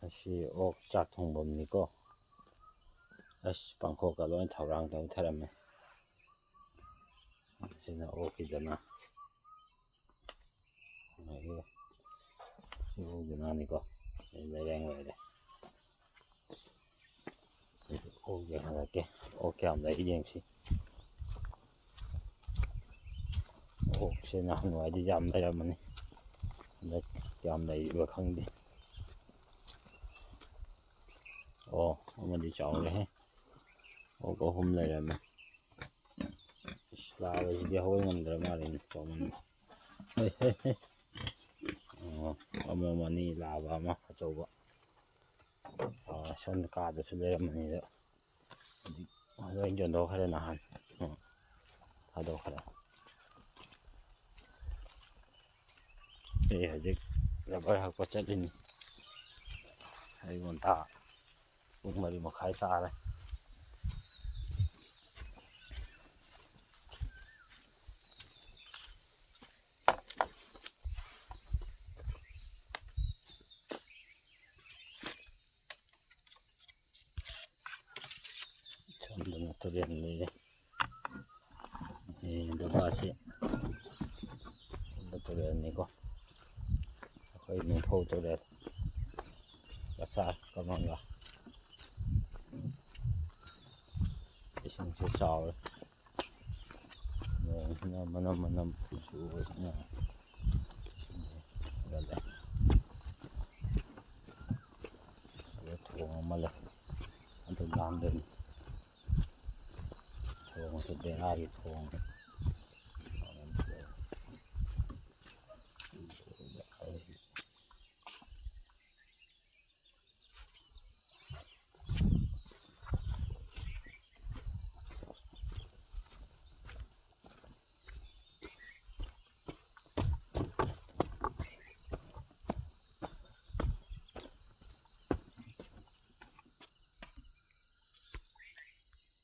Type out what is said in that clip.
ꯑꯁꯤ ꯑꯣꯛ ꯆꯥꯛ ꯊꯣꯡꯐꯝꯅꯤꯀꯣ. ꯑꯁ ꯄꯥꯡꯈꯣꯛꯀ ꯂꯣꯏ ꯊꯧꯔꯥꯡ ꯇꯧꯊꯔꯝꯃꯦ. ꯁꯤꯅ ꯑꯣꯛꯀꯤꯗꯅ ꯁꯤꯕꯨꯗꯨꯅꯅꯤꯀꯣ ꯂꯩꯔꯦꯡ ꯑꯣꯏꯔꯦ. ꯑꯣꯛ ꯌꯦꯡꯍꯜꯂꯛꯀꯦ. ꯑꯣꯛ ꯀꯌꯥꯝ ꯂꯩ ꯌꯦꯡꯁꯤ. ꯑꯣꯛꯁꯦ ꯅꯍꯥꯟꯋꯥꯏꯗꯤ ꯌꯥꯝ ꯂꯩꯔꯝꯃꯅꯤ. ꯍꯟꯗꯛ ꯀꯌꯥꯝ ꯂꯩꯔꯤꯕ ꯈꯪꯗꯦ. ꯑꯣ ꯑꯃꯗꯤ ꯆꯥꯎꯔꯦꯍꯦ. ꯑꯣꯛ 3 ꯂꯩꯔꯝꯃꯦ. ꯂꯥꯕꯁꯤꯗꯤ ꯍꯧꯕ ꯉꯝꯗ꯭ꯔ ꯃꯥꯜꯂꯦꯅꯦ ꯆꯥꯎꯃꯟ. ꯑꯃꯣꯝ 2 ꯂꯥꯕ 1 ꯑꯆꯧꯕ. ꯁꯣꯝꯗ ꯀꯥꯗꯁꯨ ꯂꯩꯔꯝꯕꯅꯤꯗ ꯂꯣꯏ ꯌꯣꯟꯊꯣꯛꯈ꯭ꯔꯦ ꯅꯍꯥꯟ. ꯊꯥꯗꯣꯛꯈ꯭ꯔꯦ. ꯑꯩ ꯍꯧꯖꯤꯛ ꯔꯕꯔ ꯍꯛꯄ ꯆꯠꯂꯤꯅꯤ. ꯑꯌꯨꯛ ꯉꯟꯇꯥ ꯄꯨꯡ 4:30 ꯇꯥꯔꯦ. ꯁꯣꯝꯗꯅ ꯇꯨꯔꯦꯟ ꯂꯩꯔꯦ. ꯗꯕꯥꯁꯤ ꯁꯣꯝꯗ ꯇꯨꯔꯦꯜꯅꯤꯀꯣ. ꯑꯩꯈꯣꯏ ꯅꯤꯡꯊꯧ ꯇꯨꯔꯦꯜ. ꯀꯆꯥꯔ ꯀꯃꯟꯒ ꯏꯁꯤꯡꯁꯦ ꯆꯥꯎꯔꯦ. ꯅꯣꯡꯁꯤꯅ ꯃꯅꯝ ꯆꯨꯕꯁꯤꯅ ꯏꯁꯤꯡꯁꯦ ꯍꯦꯟꯒꯠꯂꯦ. ꯑꯗꯨ ꯊꯣꯡ ꯑꯃ ꯂꯩ. ꯑꯗꯨ ꯂꯥꯟꯗꯣꯏꯅꯤ. ꯊꯣꯡꯁꯦ ꯕꯦꯔꯥꯒꯤ ꯊꯣꯡꯅꯤ.